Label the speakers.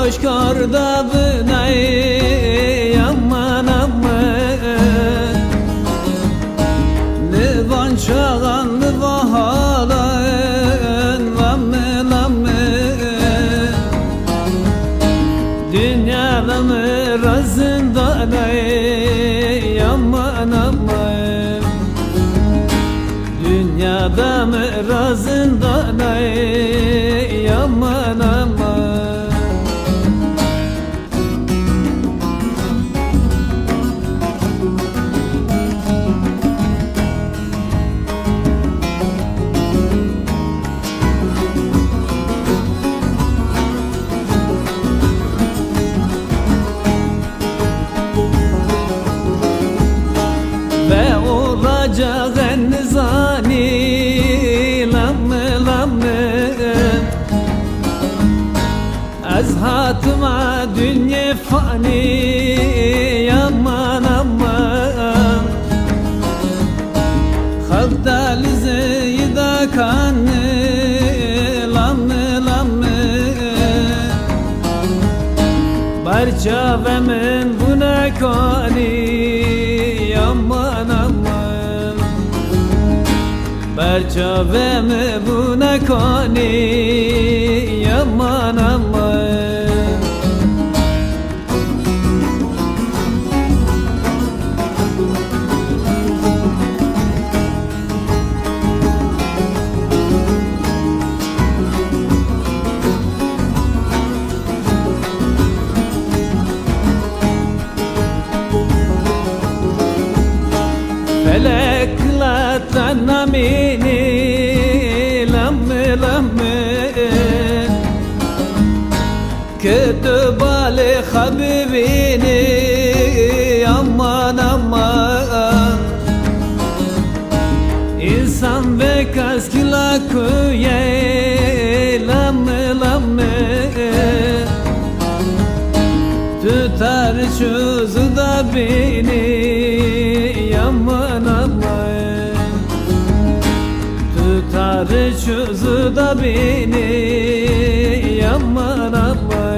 Speaker 1: koş karda bınay aman aman Livan çağan livahalan lamme lamme Dünyada mirazında lay aman aman Dünyada mirazında lay aman aman Ve olacak en zani lamme lamme Az hatıma dünya fani aman aman Halkta lizi da kanı lamme lamme Barça ve men buna kani aman aman Barça ve men buna kani aman aman Felek la tanamini lamme lamme Ketubali habibini aman aman İnsan ve kaskila kuye lamme lamme Tutar çözü da beni aman aman Tutar çözü da beni aman aman